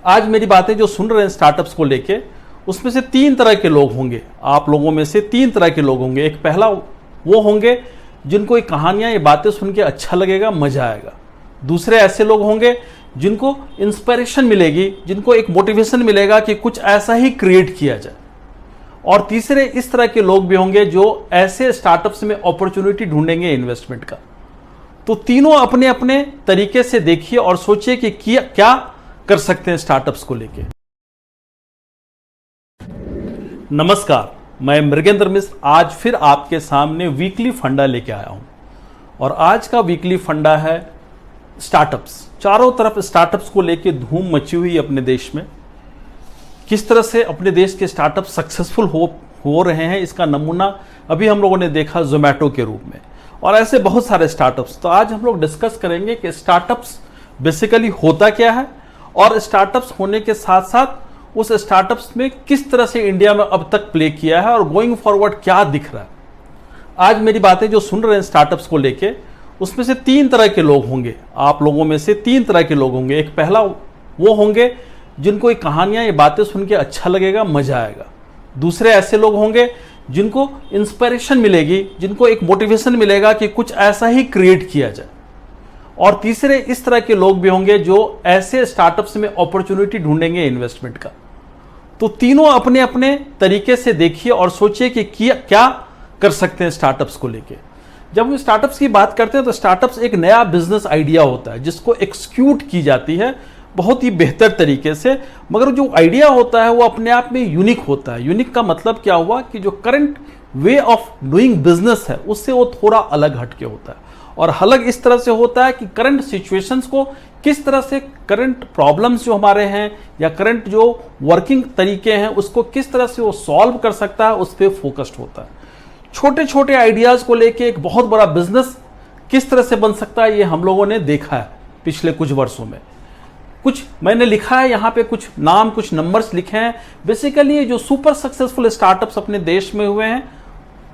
आज मेरी बातें जो सुन रहे हैं स्टार्टअप्स को लेके, उसमें से तीन तरह के लोग होंगे। आप लोगों में से तीन तरह के लोग होंगे। एक पहला वो होंगे जिनको ये कहानियां, ये बातें सुन के अच्छा लगेगा, मजा आएगा। दूसरे ऐसे लोग होंगे जिनको इंस्पिरेशन मिलेगी, जिनको एक मोटिवेशन मिलेगा कि कुछ ऐसा ही क्रिएट किया जाए। और तीसरे इस तरह के लोग भी होंगे जो ऐसे स्टार्टअप्स में अपॉर्चुनिटी ढूंढेंगे इन्वेस्टमेंट का। तो तीनों अपने अपने तरीके से देखिए और सोचिए कि क्या कर सकते हैं स्टार्टअप्स को लेके। नमस्कार, मैं मृगेंद्र मिश्र आज फिर आपके सामने वीकली फंडा लेके आया हूं। और आज का वीकली फंडा है स्टार्टअप्स। चारों तरफ स्टार्टअप्स को लेके धूम मची हुई अपने देश में। किस तरह से अपने देश के स्टार्टअप सक्सेसफुल हो रहे हैं, इसका नमूना अभी हम लोगों ने देखा जोमैटो के रूप में, और ऐसे बहुत सारे स्टार्टअप्स। तो आज हम लोग डिस्कस करेंगे कि स्टार्टअप्स बेसिकली होता क्या है, और स्टार्टअप्स होने के साथ साथ उस स्टार्टअप्स में किस तरह से इंडिया में अब तक प्ले किया है और गोइंग फॉरवर्ड क्या दिख रहा है। आज मेरी बातें जो सुन रहे हैं स्टार्टअप्स को लेके, उसमें से तीन तरह के लोग होंगे। आप लोगों में से तीन तरह के लोग होंगे। एक पहला वो होंगे जिनको ये कहानियां, ये बातें सुन के अच्छा लगेगा, मजा आएगा। दूसरे ऐसे लोग होंगे जिनको इंस्पिरेशन मिलेगी, जिनको एक मोटिवेशन मिलेगा कि कुछ ऐसा ही क्रिएट किया जाए। और तीसरे इस तरह के लोग भी होंगे जो ऐसे स्टार्टअप्स में अपॉर्चुनिटी ढूंढेंगे इन्वेस्टमेंट का। तो तीनों अपने अपने तरीके से देखिए और सोचिए कि क्या कर सकते हैं स्टार्टअप्स को लेके। जब हम स्टार्टअप्स की बात करते हैं तो स्टार्टअप्स एक नया बिजनेस आइडिया होता है जिसको एक्सिक्यूट की जाती है बहुत ही बेहतर तरीके से, मगर जो आइडिया होता है वो अपने आप में यूनिक होता है। यूनिक का मतलब क्या हुआ कि जो current way of doing business है उससे वो थोड़ा अलग हटके होता है। और अलग इस तरह से होता है कि करंट सिचुएशंस को किस तरह से, करंट प्रॉब्लम्स जो हमारे हैं या करंट जो वर्किंग तरीके हैं उसको किस तरह से वो सॉल्व कर सकता है, उस पर फोकस्ड होता है। छोटे छोटे आइडियाज को लेके एक बहुत बड़ा बिजनेस किस तरह से बन सकता है, ये हम लोगों ने देखा है पिछले कुछ वर्षों में। कुछ मैंने लिखा है यहाँ पे, कुछ नाम, कुछ नंबर्स लिखे हैं। बेसिकली ये जो सुपर सक्सेसफुल स्टार्टअप्स अपने देश में हुए हैं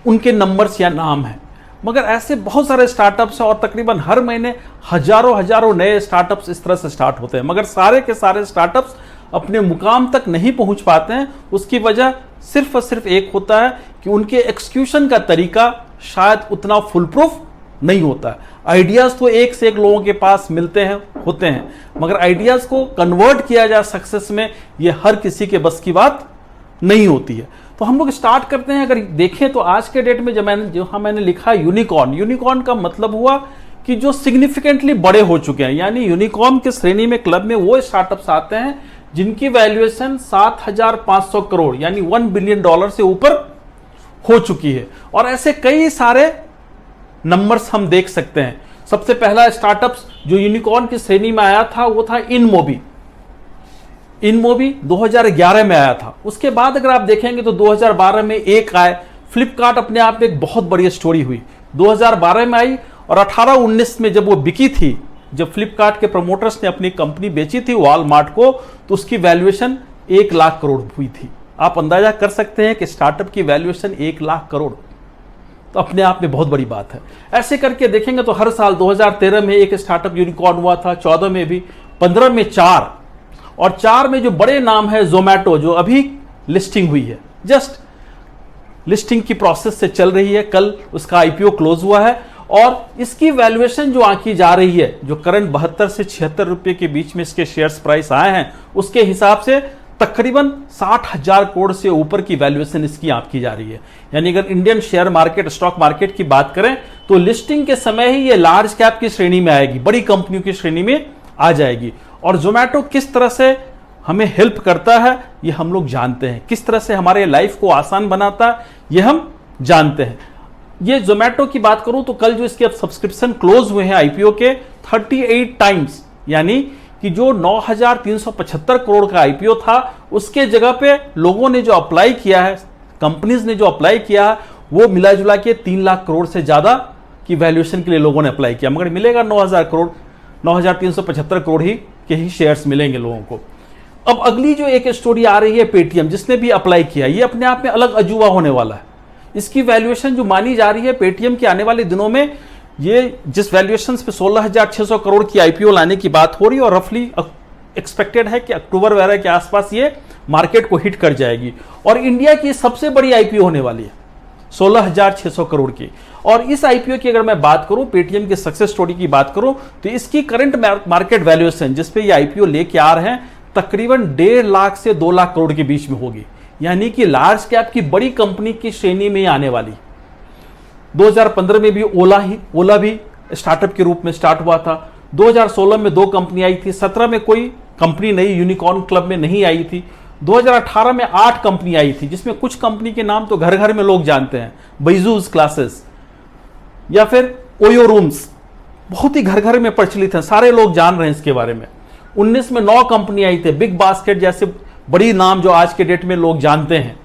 उनके नंबर्स या नाम हैं। मगर ऐसे बहुत सारे स्टार्टअप्स हैं और तकरीबन हर महीने हजारों नए स्टार्टअप्स इस तरह से स्टार्ट होते हैं, मगर सारे के सारे स्टार्टअप्स अपने मुकाम तक नहीं पहुंच पाते हैं। उसकी वजह सिर्फ और सिर्फ एक होता है कि उनके एक्सक्यूशन का तरीका शायद उतना फुल प्रूफ नहीं होता है। आइडियाज तो एक से एक लोगों के पास मिलते हैं, होते हैं, मगर आइडियाज को कन्वर्ट किया जाए सक्सेस में, ये हर किसी के बस की बात नहीं होती है। तो हम लोग स्टार्ट करते हैं। अगर देखें तो आज के डेट में जो मैंने लिखा यूनिकॉर्न, यूनिकॉर्न का मतलब हुआ कि जो सिग्निफिकेंटली बड़े हो चुके हैं, यानी यूनिकॉर्न के श्रेणी में, क्लब में वो स्टार्टअप्स आते हैं जिनकी वैल्यूएशन 7,500 करोड़ यानी $1 बिलियन से ऊपर हो चुकी है। और ऐसे कई सारे नंबर्स हम देख सकते हैं। सबसे पहला स्टार्टअप्स जो यूनिकॉर्न की श्रेणी में आया था वो था इनमोबी 2011 में आया था। उसके बाद अगर आप देखेंगे तो 2012 में एक आए फ्लिपकार्ट, अपने आप में एक बहुत बड़ी स्टोरी हुई, 2012 में आई। और 18-19 में जब वो बिकी थी, जब फ्लिपकार्ट के प्रमोटर्स ने अपनी कंपनी बेची थी वॉलमार्ट को, तो उसकी वैल्यूएशन 1 लाख करोड़ हुई थी। आप अंदाजा कर सकते हैं कि स्टार्टअप की वैल्यूएशन 1 लाख करोड़ तो अपने आप में बहुत बड़ी बात है। ऐसे करके देखेंगे तो हर साल 2013 में एक स्टार्टअप यूनिकॉर्न हुआ था, 14 में भी, 15 में 4, और 4 में जो बड़े नाम है जोमैटो, जो अभी लिस्टिंग हुई है, जस्ट लिस्टिंग की प्रोसेस से चल रही है। कल उसका आईपीओ क्लोज हुआ है और इसकी वैल्यूएशन जो आंकी जा रही है, जो करंट 72 से 76 रुपए के बीच में इसके शेयर्स प्राइस आए हैं, उसके हिसाब से तकरीबन 60,000 करोड़ से ऊपर की वैल्यूएशन इसकी आंकी जा रही है। यानी अगर Indian share market, stock market की बात करें तो लिस्टिंग के समय ही ये लार्ज कैप की श्रेणी में आएगी, बड़ी कंपनियों की श्रेणी में आ जाएगी। और जोमैटो किस तरह से हमें हेल्प करता है ये हम लोग जानते हैं, किस तरह से हमारे लाइफ को आसान बनाता है ये हम जानते हैं। ये जोमैटो की बात करूं तो कल जो इसके अब सब्सक्रिप्शन क्लोज हुए हैं आईपीओ के, 38 टाइम्स, यानी कि जो 9,375 करोड़ का आईपीओ था उसके जगह पे लोगों ने जो अप्लाई किया है, कंपनीज ने जो अप्लाई किया है, वो मिला जुला के 3 लाख करोड़ से ज्यादा की वैल्यूएशन के लिए लोगों ने अप्लाई किया। मगर मिलेगा 9,375 करोड़ ही के ही शेयर्स मिलेंगे लोगों को। अब अगली जो एक स्टोरी आ रही है पेटीएम, जिसने भी अप्लाई किया, ये अपने आप में अलग अजूबा होने वाला है। इसकी वैल्यूएशन जो मानी जा रही है पेटीएम के आने वाले दिनों में, ये जिस वैल्यूएशन पे 16,600 करोड़ की आईपीओ लाने की बात हो रही है और रफली एक्सपेक्टेड है कि अक्टूबर वगैरह के आसपास ये मार्केट को हिट कर जाएगी और इंडिया की सबसे बड़ी आईपीओ होने वाली है 16,600 करोड़ की। और इस आईपीओ की अगर मैं बात करूं, पेटीएम की सक्सेस स्टोरी की बात करूं, तो इसकी करंट मार्केट वैल्यूएशन जिस पे ये आईपीओ लेके आ रहे हैं तकरीबन 1.5 लाख से 2 लाख करोड़ के बीच में होगी, यानी कि लार्ज कैप की बड़ी कंपनी की श्रेणी में आने वाली। 2015 में भी ओला भी स्टार्टअप के रूप में स्टार्ट हुआ था। 2016 में 2 कंपनी आई थी, 17 में कोई कंपनी नई यूनिकॉर्न क्लब में नहीं आई थी। 2018 में 8 कंपनी आई थी, जिसमें कुछ कंपनी के नाम तो घर घर में लोग जानते हैं, बैजूस क्लासेस या फिर ओयो रूम्स, बहुत ही घर घर में प्रचलित हैं, सारे लोग जान रहे हैं इसके बारे में। 19 में 9 कंपनी आई थी, बिग बास्केट जैसे बड़ी नाम जो आज के डेट में लोग जानते हैं।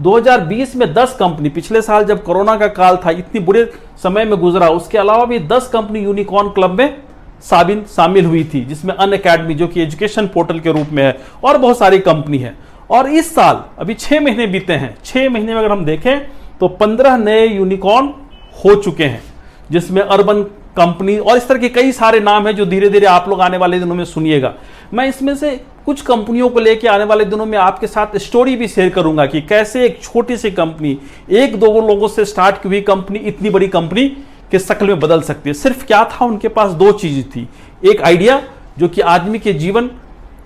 2020 में 10 कंपनी, पिछले साल जब कोरोना का काल था इतनी बुरे समय में गुजरा, उसके अलावा भी 10 कंपनी यूनिकॉर्न क्लब में शामिल हुई थी, जिसमें अनअकैडमी जो कि एजुकेशन पोर्टल के रूप में है और बहुत सारी कंपनी है। और इस साल अभी 6 महीने बीते हैं, 6 महीने में अगर हम देखें तो 15 नए यूनिकॉर्न हो चुके हैं, जिसमें अर्बन कंपनी और इस तरह के कई सारे नाम हैं जो धीरे धीरे आप लोग आने वाले दिनों में सुनिएगा। मैं इसमें से कुछ कंपनियों को लेकर आने वाले दिनों में आपके साथ स्टोरी भी शेयर करूंगा कि कैसे एक छोटी सी कंपनी, 1-2 लोगों से स्टार्ट की हुई कंपनी इतनी बड़ी कंपनी के शक्ल में बदल सकती है। सिर्फ क्या था, उनके पास 2 चीजें थी, एक आइडिया जो कि आदमी के जीवन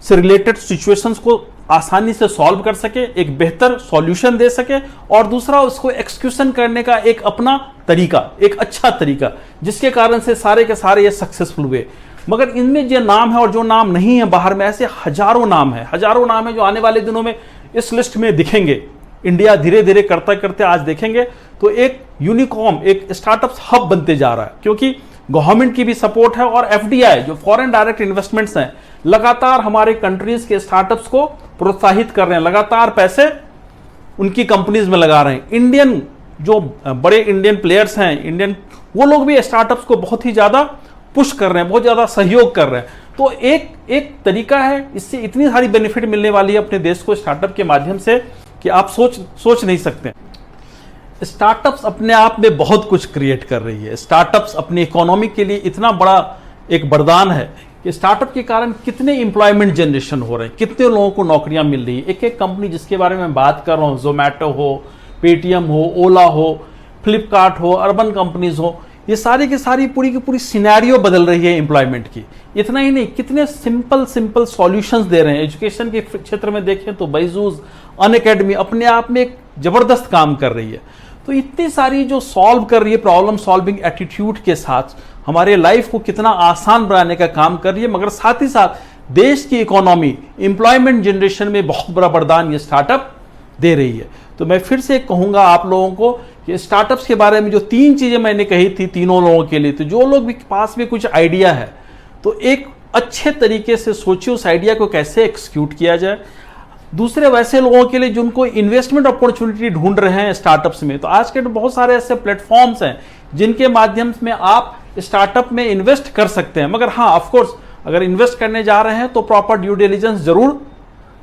से रिलेटेड सिचुएशंस को आसानी से सॉल्व कर सके, एक बेहतर सॉल्यूशन दे सके, और दूसरा उसको एक्सक्यूशन करने का एक अपना तरीका, एक अच्छा तरीका, जिसके कारण से सारे के सारे ये सक्सेसफुल हुए। मगर इनमें जो नाम है और जो नाम नहीं है बाहर में, ऐसे हजारों नाम है जो आने वाले दिनों में इस लिस्ट में दिखेंगे। इंडिया धीरे धीरे करते करते आज देखेंगे तो एक यूनिकॉर्न, एक स्टार्टअप हब बनते जा रहा है, क्योंकि गवर्नमेंट की भी सपोर्ट है और एफडीआई जो फॉरेन डायरेक्ट इन्वेस्टमेंट्स हैं लगातार हमारे कंट्रीज के स्टार्टअप्स को प्रोत्साहित कर रहे हैं, लगातार पैसे उनकी कंपनीज में लगा रहे हैं। इंडियन जो बड़े इंडियन प्लेयर्स हैं, वो लोग भी स्टार्टअप्स को बहुत ही ज्यादा पुश कर रहे हैं, बहुत ज्यादा सहयोग कर रहे हैं। तो एक तरीका है, इससे इतनी सारी बेनिफिट मिलने वाली है अपने देश को स्टार्टअप के माध्यम से कि आप सोच नहीं सकते। स्टार्टअप्स अपने आप में बहुत कुछ क्रिएट कर रही है। स्टार्टअप्स अपनी इकोनॉमी के लिए इतना बड़ा एक वरदान है कि स्टार्टअप के कारण कितने एम्प्लॉयमेंट जनरेशन हो रहे हैं, कितने लोगों को नौकरियां मिल रही है। एक एक कंपनी जिसके बारे में बात कर रहा हूँ, जोमैटो हो, पेटीएम हो, ओला हो, फ्लिपकार्ट हो, अर्बन कंपनीज हो, ये सारी की सारी पूरी की पूरी सिनेरियो बदल रही है एम्प्लॉयमेंट की। इतना ही नहीं, कितने सिंपल सॉल्यूशंस दे रहे हैं। एजुकेशन के क्षेत्र में देखें तो बैजूस, अनअकैडमी अपने आप में एक जबरदस्त काम कर रही है। तो इतनी सारी जो सॉल्व कर रही है, प्रॉब्लम सॉल्विंग एटीट्यूड के साथ हमारे लाइफ को कितना आसान बनाने का काम कर रही है, मगर साथ ही साथ देश की इकोनॉमी, एम्प्लॉयमेंट जनरेशन में बहुत बड़ा वरदान ये स्टार्टअप दे रही है। तो मैं फिर से कहूंगा आप लोगों को कि स्टार्टअप्स के बारे में जो 3 चीजें मैंने कही थी तीनों लोगों के लिए, तो जो लोग भी पास में कुछ आइडिया है तो एक अच्छे तरीके से सोचिए उस आइडिया को कैसे एक्सिक्यूट किया जाए। दूसरे वैसे लोगों के लिए जिनको इन्वेस्टमेंट अपॉर्चुनिटी ढूंढ रहे हैं स्टार्टअप्स में, तो आज के बहुत सारे ऐसे प्लेटफॉर्म्स हैं जिनके माध्यम में आप स्टार्टअप में इन्वेस्ट कर सकते हैं। मगर हाँ, ऑफकोर्स अगर इन्वेस्ट करने जा रहे हैं तो प्रॉपर ड्यू डिलिजेंस जरूर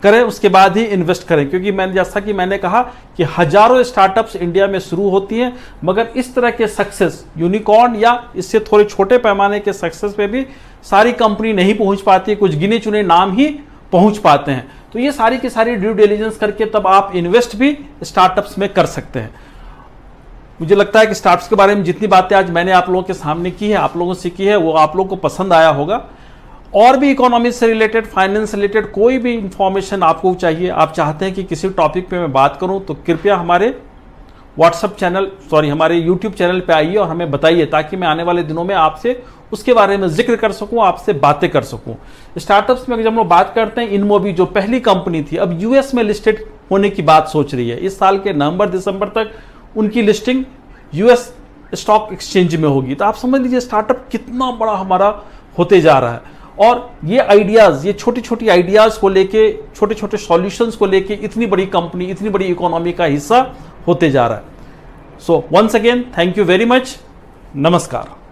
करें, उसके बाद ही इन्वेस्ट करें, क्योंकि जैसा कि मैंने कहा कि हजारों स्टार्टअप्स इंडिया में शुरू होती हैं, मगर इस तरह के सक्सेस, यूनिकॉर्न या इससे थोड़े छोटे पैमाने के सक्सेस पे भी सारी कंपनी नहीं पहुंच पाती, कुछ गिने चुने नाम ही पहुंच पाते हैं। तो ये सारी की सारी ड्यू डिलिजेंस करके तब आप इन्वेस्ट भी स्टार्टअप्स में कर सकते हैं। मुझे लगता है कि स्टार्टअप्स के बारे में जितनी बातें आज मैंने आप लोगों के सामने की है, आप लोगों से की है, वो आप लोगों को पसंद आया होगा। और भी इकोनॉमी से रिलेटेड, फाइनेंस से रिलेटेड कोई भी इंफॉर्मेशन आपको चाहिए, आप चाहते हैं कि किसी टॉपिक पे मैं बात करूं, तो कृपया हमारे हमारे यूट्यूब चैनल पे आइए और हमें बताइए, ताकि मैं आने वाले दिनों में आपसे उसके बारे में जिक्र कर सकूं, आपसे बातें कर सकूं। स्टार्टअप्स में जब हम लोग बात करते हैं, इनमोबी जो पहली कंपनी थी अब यूएस में लिस्टेड होने की बात सोच रही है। इस साल के नवंबर-दिसंबर तक उनकी लिस्टिंग यूएस स्टॉक एक्सचेंज में होगी। तो आप समझ लीजिए स्टार्टअप कितना बड़ा हमारा होते जा रहा है। और ये आइडियाज, ये छोटी छोटी आइडियाज को लेके, छोटे छोटे सॉल्यूशंस को लेके इतनी बड़ी कंपनी, इतनी बड़ी इकोनॉमी का हिस्सा होते जा रहा है। So once again thank you very much. नमस्कार।